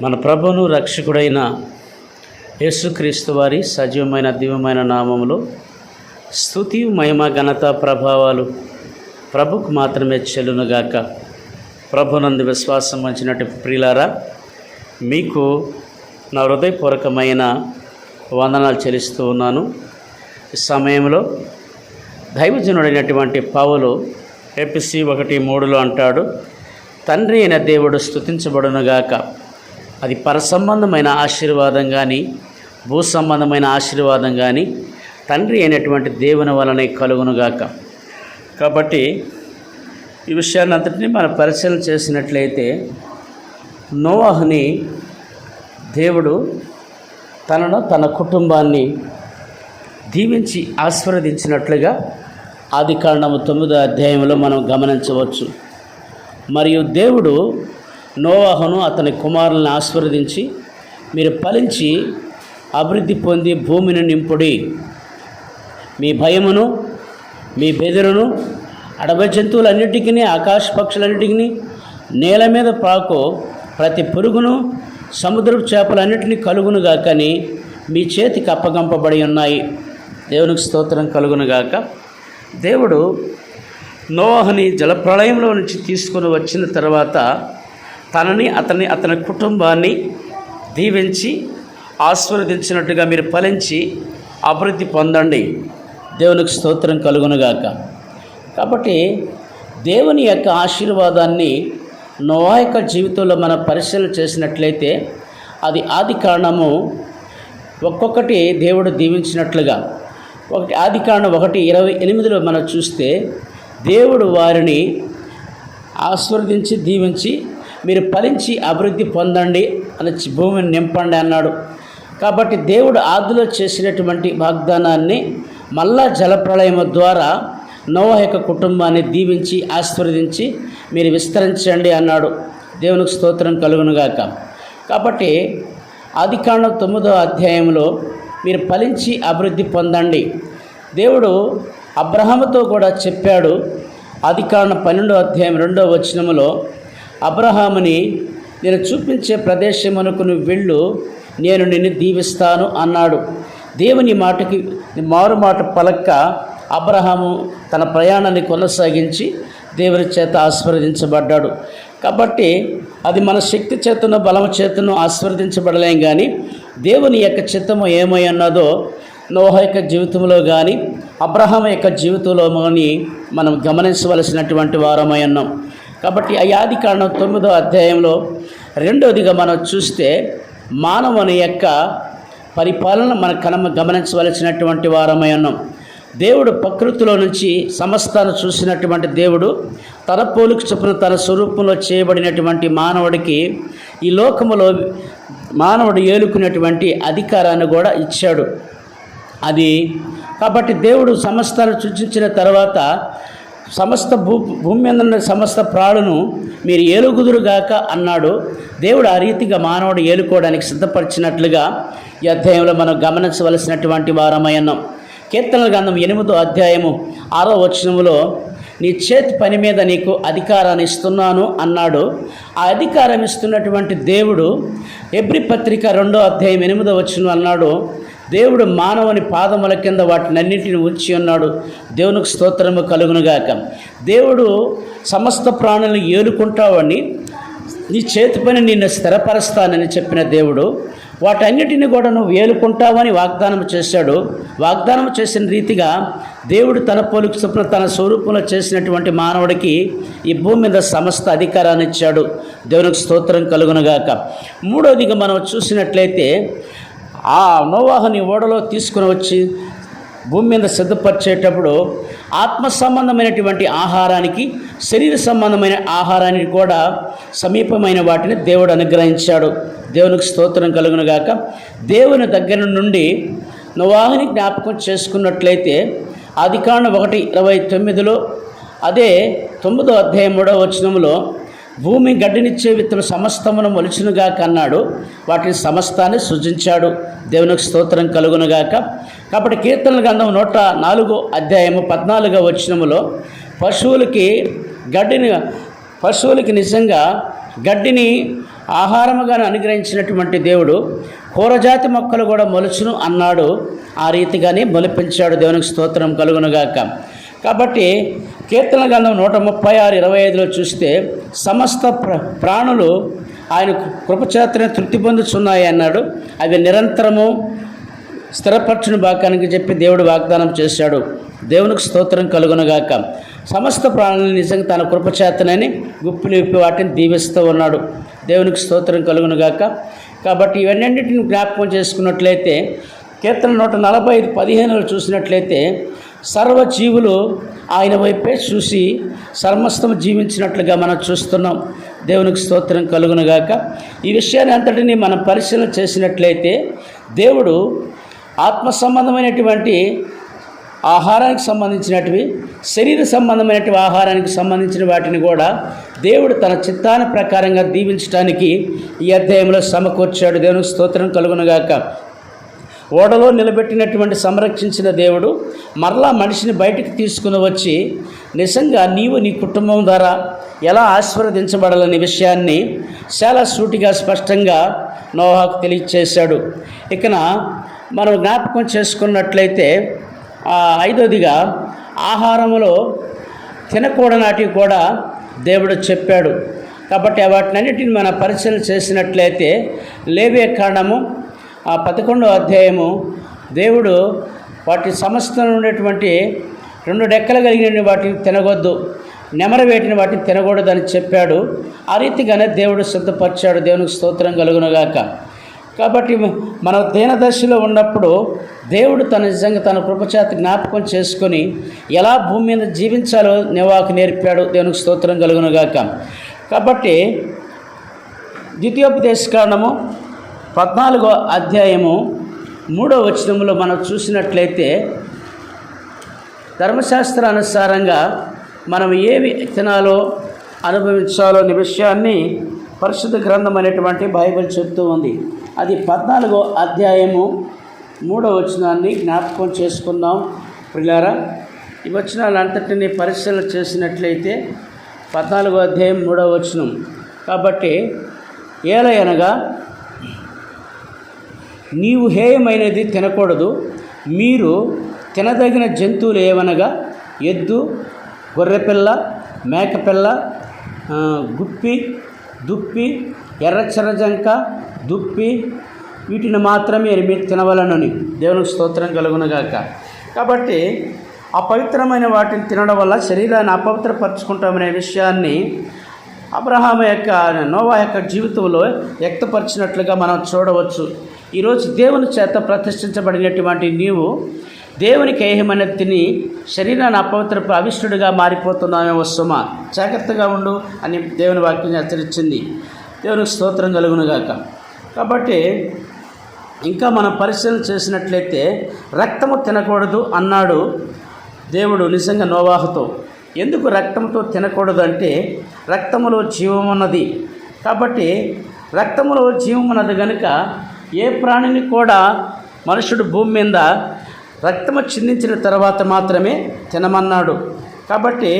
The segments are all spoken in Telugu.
మన ప్రభువును రక్షకుడైన యేసుక్రీస్తు వారి సజీవమైన దివ్యమైన నామములో స్తుతి మహిమ ఘనత ప్రభావాలు ప్రభుకు మాత్రమే చెల్లునుగాక. ప్రభునందు విశ్వాసం ఉంచినట్టు ప్రియులారా, మీకు నా హృదయపూర్వకమైన వందనాలు చెల్లిస్తూ ఉన్నాను. ఈ సమయంలో దైవజనుడైనటువంటి పౌలు ఎఫెసీ 1:3 అంటాడు, తండ్రి అయిన దేవుడు స్తుతించబడునుగాక. అది పరసంబంధమైన ఆశీర్వాదం కానీ భూ సంబంధమైన ఆశీర్వాదం కానీ తండ్రి అయినటువంటి దేవుని వలనే కలుగునుగాక. కాబట్టి ఈ విషయాన్ని అంతటినీ మనం పరిశీలన చేసినట్లయితే, నోవాహుని దేవుడు తనను తన కుటుంబాన్ని దీవించి ఆశీర్వదించినట్లుగా ఆదికాండము 9వ అధ్యాయంలో మనం గమనించవచ్చు. మరియు దేవుడు నోవాహును అతని కుమారులను ఆశీర్వదించి, మీరు ఫలించి అభివృద్ధి పొంది భూమిని నింపుడి, మీ భయమును మీ బెదురును అడవి జంతువులన్నిటికీ ఆకాశ పక్షులన్నిటికీ నేల మీద పాకు ప్రతి పురుగును సముద్రపు చేపలన్నిటినీ కలుగునుగాకని మీ చేతికి అప్పగింపబడి ఉన్నాయి. దేవునికి స్తోత్రం కలుగునుగాక. దేవుడు నోవాహుని జలప్రళయంలో నుంచి తీసుకొని వచ్చిన తర్వాత అతని కుటుంబాన్ని దీవించి ఆశీర్వదించినట్టుగా మీరు ఫలించి అభివృద్ధి పొందండి. దేవునికి స్తోత్రం కలుగునుగాక. కాబట్టి దేవుని యొక్క ఆశీర్వాదాన్ని నోవా యొక్క జీవితంలో మనం పరిశీలన చేసినట్లయితే, అది ఆదికాండము ఒక్కొక్కటి దేవుడు దీవించినట్లుగా. ఆదికాండం 1:28 మనం చూస్తే, దేవుడు వారిని ఆశీర్వదించి దీవించి మీరు ఫలించి అభివృద్ధి పొందండి అని భూమిని నింపండి అన్నాడు. కాబట్టి దేవుడు ఆదిలో చేసినటువంటి వాగ్దానాన్ని మళ్ళా జలప్రళయం ద్వారా నోవా యొక్క కుటుంబాన్ని దీవించి ఆశీర్వదించి మీరు విస్తరించండి అన్నాడు. దేవునికి స్తోత్రం కలుగునుగాక. కాబట్టి ఆదికాండం 9వ అధ్యాయంలో మీరు ఫలించి అభివృద్ధి పొందండి. దేవుడు అబ్రహాముతో కూడా చెప్పాడు. ఆదికాండం 12వ అధ్యాయం 2వ వచనములో, అబ్రహాముని నేను చూపించే ప్రదేశమునకు నువ్వు వెళ్ళు, నేను నిన్ను దీవిస్తాను అన్నాడు. దేవుని మాటకి మారు మాట పలక్క అబ్రహాము తన ప్రయాణాన్ని కొనసాగించి దేవుని చేత ఆశీర్వదించబడ్డాడు. కాబట్టి అది మన శక్తి చేతను బలము చేతను ఆశీర్వదించబడలేం, కానీ దేవుని యొక్క చిత్తము ఏమై ఉన్నదో నోహా యొక్క జీవితంలో కానీ అబ్రహాం యొక్క జీవితంలో కానీ మనం గమనించవలసినటువంటి వారమై ఉన్నాం. కాబట్టి ఆదికాండం 9వ అధ్యాయంలో 2వదిగా మనం చూస్తే, మానవుని యొక్క పరిపాలన మనం గమనించవలసినటువంటి వారమై ఉన్నాం. దేవుడు ప్రకృతిలో నుంచి సమస్తాన్ని చూసినటువంటి దేవుడు తన పోలిక చొప్పున తన స్వరూపంలో చేయబడినటువంటి మానవుడికి ఈ లోకములో మానవుడు ఏలుకునేటువంటి అధికారాన్ని కూడా ఇచ్చాడు. కాబట్టి దేవుడు సమస్తాన్ని సృష్టించిన తర్వాత సమస్త భూమి మీద ఉన్న సమస్త ప్రాణులను మీరు ఏలుగుదురుగాక అన్నాడు. దేవుడు ఆ రీతిగా మానవుడు ఏలుకోవడానికి సిద్ధపరిచినట్లుగా ఈ అధ్యాయంలో మనం గమనించవలసినటువంటి వారమై ఉన్నాం. కీర్తనల గ్రంథం 8వ అధ్యాయము 6వ వచనములో, నీ చేతి పని మీద నీకు అధికారాన్ని ఇస్తున్నాను అన్నాడు. ఆ అధికారం ఇస్తున్నటువంటి దేవుడు హెబ్రీ పత్రిక 2వ అధ్యాయం 8వ వచనం అన్నాడు, దేవుడు మానవుని పాదముల కింద వాటినన్నింటిని ఉంచి ఉన్నాడు. దేవునికి స్తోత్రము కలుగునుగాక. దేవుడు సమస్త ప్రాణులను ఏలుకుంటావని, నీ చేతి పని నిన్ను స్థిరపరుస్తానని చెప్పిన దేవుడు వాటన్నిటిని కూడా నువ్వు ఏలుకుంటావని వాగ్దానం చేశాడు. వాగ్దానం చేసిన రీతిగా దేవుడు తన పోలిక చొప్పున తన స్వరూపంలో చేసినటువంటి మానవుడికి ఈ భూమి మీద సమస్త అధికారాన్ని ఇచ్చాడు. దేవునికి స్తోత్రం కలుగునుగాక. 3వదిగా మనం చూసినట్లయితే, ఆ నోవాహుని ఓడలో తీసుకుని వచ్చి భూమి మీద సిద్ధపరిచేటప్పుడు ఆత్మ సంబంధమైనటువంటి ఆహారానికి శరీర సంబంధమైన ఆహారానికి కూడా సమీపమైన వాటిని దేవుడు అనుగ్రహించాడు. దేవునికి స్తోత్రం కలుగునుగాక. దేవుని దగ్గర నుండి నోవాహుని జ్ఞాపకం చేసుకున్నట్లయితే, ఆదికాండం 1:29 అదే 9వ అధ్యాయం 3వ వచనంలో, భూమి గడ్డినిచ్చే విత్తనం సమస్తమును మొలిచునుగాక అన్నాడు. వాటిని సమస్తాన్ని సృజించాడు. దేవునికి స్తోత్రం కలుగునుగాక. కాబట్టి కీర్తనల గ్రంథం 104వ అధ్యాయము 14వ వచనములో, పశువులకి నిజంగా గడ్డిని ఆహారముగాను అనుగ్రహించినటువంటి దేవుడు కూరజాతి మొక్కలు కూడా మొలుచును అన్నాడు. ఆ రీతిగానే మొలిపించాడు. దేవునికి స్తోత్రం కలుగునుగాక. కాబట్టి కీర్తన గ్రంథం 136:25లో చూస్తే సమస్త ప్రాణులు ఆయన కృపచేతనే తృప్తి పొందుతున్నాయి అన్నాడు. అవి నిరంతరము స్థిరపరచుని బాకానికి చెప్పి దేవుడు వాగ్దానం చేశాడు. దేవునికి స్తోత్రం కలుగునుగాక. సమస్త ప్రాణులను నిజంగా తన కృపచేతనని గుప్పిలు విప్పి వాటిని దీవిస్తూ ఉన్నాడు. దేవునికి స్తోత్రం కలుగునుగాక. కాబట్టి ఇవన్నింటిని జ్ఞాపకం చేసుకున్నట్లయితే కీర్తన 145:15 చూసినట్లయితే సర్వజీవులు ఆయన వైపే చూసి సమస్తం జీవించినట్లుగా మనం చూస్తున్నాం. దేవునికి స్తోత్రం కలుగునుగాక. ఈ విషయాన్ని అంతటినీ మనం పరిశీలన చేసినట్లయితే దేవుడు ఆత్మ సంబంధమైనటువంటి ఆహారానికి సంబంధించినటివి, శరీర సంబంధమైనటువంటి ఆహారానికి సంబంధించిన వాటిని కూడా దేవుడు తన చిత్తాన ప్రకారంగా దీవించడానికి ఈ అధ్యాయంలో సమకూర్చాడు. దేవునికి స్తోత్రం కలుగునుగాక. ఓడలో నిలబెట్టినటువంటి సంరక్షించిన దేవుడు మరలా మనిషిని బయటికి తీసుకుని వచ్చి నిజంగా నీవు నీ కుటుంబం ద్వారా ఎలా ఆశీర్వదించబడాలనే విషయాన్ని చాలా సూటిగా స్పష్టంగా నోవాహుకు తెలియచేశాడు. ఇకన మనం జ్ఞాపకం చేసుకున్నట్లయితే 5వదిగా ఆహారములో తినకూడనాటివి కూడా దేవుడు చెప్పాడు. కాబట్టి వాటినన్నిటిని మనం పరిశీలన చేసినట్లయితే లేవియ కాండము 11వ అధ్యాయము దేవుడు వాటి సమస్తం ఉండేటువంటి 2 డెక్కలు కలిగిన వాటిని తినగొద్దు, నెమరవేటిన వాటిని తినకూడదని చెప్పాడు. ఆ రీతిగానే దేవుడు సిద్ధపరిచాడు. దేవునికి స్తోత్రం కలుగునుగాక. కాబట్టి మన దీనదశలో ఉన్నప్పుడు దేవుడు నిజంగా తన కృపచేత జ్ఞాపకం చేసుకొని ఎలా భూమి మీద జీవించాలో నోవాహుకు నేర్పాడు. దేవునికి స్తోత్రం కలుగునుగాక. కాబట్టి ద్వితీయోపదేశకాండము 14వ అధ్యాయము 3వ వచనంలో మనం చూసినట్లయితే ధర్మశాస్త్ర అనుసారంగా మనం ఏవి తినాలో అనుభవించాలో అనే విషయాన్ని పరిశుద్ధ గ్రంథం అనేటువంటి బైబిల్ చెప్తూ ఉంది. అది 14వ అధ్యాయము 3వ వచనాన్ని జ్ఞాపకం చేసుకుందాం. ప్రియులారా, ఈ వచనాలంతటిని పరిశీలన చేసినట్లయితే 14వ అధ్యాయం 3వ వచనం. కాబట్టి ఏలయనగా నీవు హేయమైనది తినకూడదు, మీరు తినదగిన జంతువులు ఏవనగా ఎద్దు, గొర్రెపిల్ల, మేకపిల్ల, గుప్పి, దుప్పి, ఎర్రచరజంక, దుప్పి, వీటిని మాత్రమే మీరు తినవలనని దేవునికి స్తోత్రం కలుగునుగాక. కాబట్టి అపవిత్రమైన వాటిని తినడం వల్ల శరీరాన్ని అపవిత్రపరచుకుంటామనే విషయాన్ని నోవాహు యొక్క జీవితంలో వ్యక్తపరిచినట్లుగా మనం చూడవచ్చు. ఈరోజు దేవుని చేత ప్రతిష్ఠించబడినటువంటి నీవు దేవునికి ఏహమైన తిని శరీరాన్ని అవిష్టుడిగా మారిపోతున్నామేమో సుమా, జాగ్రత్తగా ఉండు అని దేవుని వాక్యం హెచ్చరించింది. దేవునికి స్తోత్రం కలుగునుగాక. కాబట్టి ఇంకా మనం పరిశీలన చేసినట్లయితే రక్తము తినకూడదు అన్నాడు దేవుడు నిజంగా నోవాహుతో. ఎందుకు రక్తంతో తినకూడదు అంటే రక్తములో జీవం ఉన్నది. కాబట్టి రక్తములో జీవం ఉన్నది కనుక ఏ ప్రాణిని కూడా మనుషుడు భూమి మీద రక్తము చిందించిన తర్వాత మాత్రమే తినమన్నాడు. కాబట్టి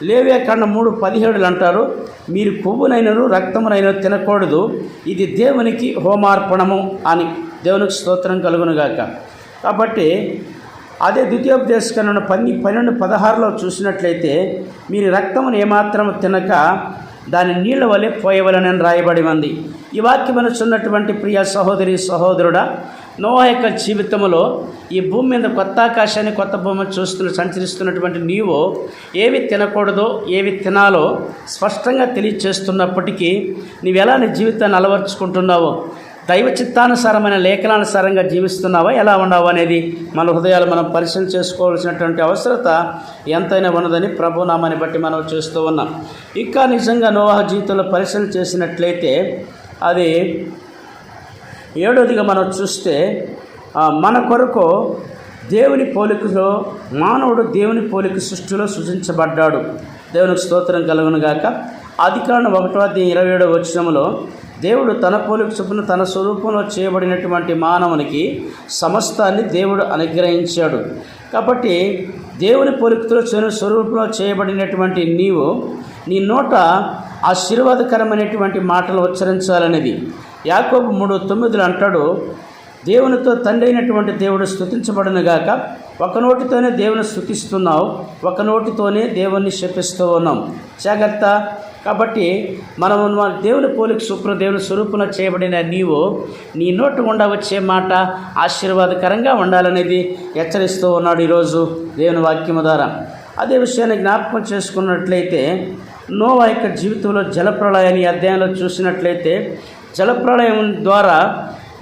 లేవియా కాండం 3:17 అంటారు, మీరు కొవ్వునైనను రక్తమునైనా తినకూడదు, ఇది దేవునికి హోమార్పణము అని. దేవునికి స్తోత్రం కలుగునుగాక. కాబట్టి అదే ద్వితీయోపదేశకాండం 12:16లో చూసినట్లయితే మీరు రక్తమును ఏమాత్రం తినక దాని నీళ్ల వలె పోయవలనని రాయబడి ఉంది. ఈ వాక్యం అనుచున్నటువంటి ప్రియ సహోదరి సహోదరుడా, నోవాహు యొక్క జీవితంలో ఈ భూమి మీద కొత్త ఆకాశాన్ని కొత్త భూమి సంచరిస్తున్నటువంటి నీవు ఏవి తినకూడదో ఏవి తినాలో స్పష్టంగా తెలియచేస్తున్నప్పటికీ నీవెలా నీ జీవితాన్ని అలవర్చుకుంటున్నావో, దైవ చిత్తానుసారమైన లేఖనానుసారంగా జీవిస్తున్నావా, ఎలా ఉన్నావా అనేది మన హృదయాలు మనం పరిశీలన చేసుకోవాల్సినటువంటి అవసరత ఎంతైనా ఉన్నదని ప్రభునామాన్ని బట్టి మనం చేస్తూ ఉన్నాం. ఇంకా నిజంగా నోవాహు జీవితంలో పరిశీలన చేసినట్లయితే అది 7వదిగా మనం చూస్తే మన కొరకు దేవుని పోలికలో మానవుడు దేవుని పోలిక సృష్టిలో సృజించబడ్డాడు. దేవునికి స్తోత్రం కలుగునుగాక. ఆదికాండం 1:27 వచనంలో దేవుడు తన పోలిక చొప్పున తన స్వరూపంలో చేయబడినటువంటి మానవునికి సమస్తాన్ని దేవుడు అనుగ్రహించాడు. కాబట్టి దేవుని పోలికతో స్వరూపంలో చేయబడినటువంటి నీవు నీ నోట ఆశీర్వాదకరమైనటువంటి మాటలు ఉచ్చరించాలనేది. యాకోబు 3:9 అంటాడు, దేవునితో తండ్రి అయినటువంటి దేవుడు స్తుతించబడును గాక. ఒక నోటితోనే దేవుని స్తుతిస్తున్నావు, ఒక నోటితోనే దేవుణ్ణి శపిస్తూ ఉన్నాం. జాగ్రత్త. కాబట్టి మనము దేవుని పోలిక సూప్ర దేవుని స్వరూపంలో చేయబడిన నీవు నీ నోటి గుండా వచ్చే మాట ఆశీర్వాదకరంగా ఉండాలనేది హెచ్చరిస్తూ ఉన్నాడు ఈరోజు దేవుని వాక్యము ద్వారా. అదే విషయాన్ని జ్ఞాపకం చేసుకున్నట్లయితే నోవా యొక్క జీవితంలో జలప్రళయాన్ని అధ్యాయంలో చూసినట్లయితే జలప్రళయం ద్వారా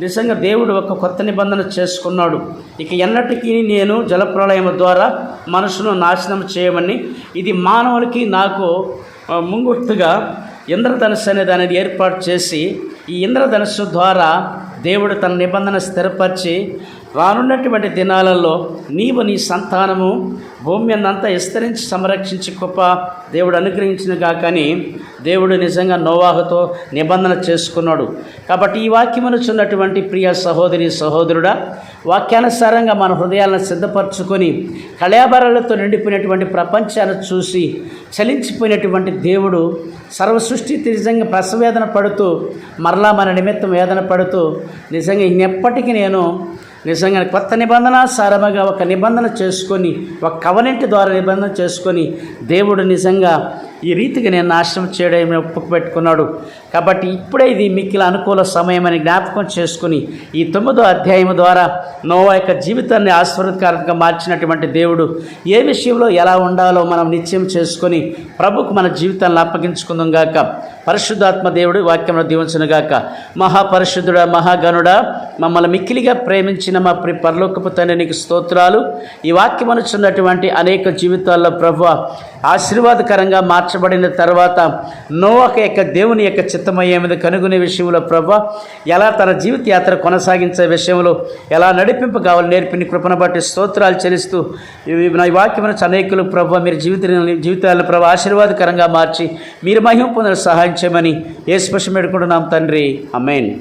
నిజంగా దేవుడు ఒక కొత్త నిబంధన చేసుకున్నాడు. ఇక ఎన్నటికీ నేను జలప్రళయం ద్వారా మనసును నాశనం చేయమని, ఇది మానవులకి నాకు ముంగుర్తుగా ఇంద్రధనుస్సు అనేది ఏర్పాటు చేసి, ఈ ఇంద్రధనుస్సు ద్వారా దేవుడు తన నిబంధన స్థిరపరిచి రానున్నటువంటి దినాలలో నీవు నీ సంతానము భూమి అంతా విస్తరించి సంరక్షించి గొప్ప దేవుడు అనుగ్రహించిన కాకని దేవుడు నిజంగా నోవాహుతో నిబంధన చేసుకున్నాడు. కాబట్టి ఈ వాక్యమనుచున్నటువంటి ప్రియ సహోదరి సహోదరుడా, వాక్యానుసారంగా మన హృదయాలను సిద్ధపరచుకొని కళాభరణలతో నిండిపోయినటువంటి ప్రపంచాన్ని చూసి చలించిపోయినటువంటి దేవుడు సర్వ సృష్టి నిజంగా ప్రసవేదన పడుతూ మరలా మన నిమిత్తం వేదన పడుతూ నిజంగా ఇన్నెప్పటికీ నేను నిజంగా కొత్త నిబంధన సారముగా ఒక నిబంధన చేసుకొని, ఒక కవనెంట్ ద్వారా నిబంధన చేసుకొని దేవుడు నిజంగా ఈ రీతిగా నేను నాశనం చేయడం ఒప్పుకు పెట్టుకున్నాడు. కాబట్టి ఇప్పుడే ఇది మిక్కిల అనుకూల సమయం అని జ్ఞాపకం చేసుకుని ఈ 9వ అధ్యాయం ద్వారా నోవా యొక్క జీవితాన్ని ఆశీర్వాదకరంగా మార్చినటువంటి దేవుడు ఏ విషయంలో ఎలా ఉండాలో మనం నిశ్చయం చేసుకొని ప్రభుకు మన జీవితాలను అప్పగించుకుందాం గాక. పరిశుద్ధాత్మ దేవుడు వాక్యంలో దీవించును గాక. మహాపరిశుద్ధుడా, మహాగణుడా, మమ్మల్ని మిక్కిలిగా ప్రేమించిన మా పరలోకపు తండ్రి నీకు స్తోత్రాలు. ఈ వాక్యం అనుచున్నటువంటి అనేక జీవితాల్లో ప్రభువా ఆశీర్వాదకరంగా మార్చబడిన తర్వాత నోవాహు యొక్క దేవుని యొక్క చిత్తమయ్యేది కనుగొనే విషయంలో ప్రభువా ఎలా తన జీవిత యాత్ర కొనసాగించే విషయంలో ఎలా నడిపింపు కావాలని నేర్పిన కృపను బట్టి స్తోత్రాలు చెల్లిస్తూ నా ఈ వాక్యం అనేకులు ప్రభువా మీరు జీవితాలను ప్రభు ఆశీర్వాదకరంగా మార్చి మీరు మహిమ పొందడం సహాయం చేయమని యేసు స్పష్టం పెట్టుకుంటున్నాం తండ్రి. ఆమేన్.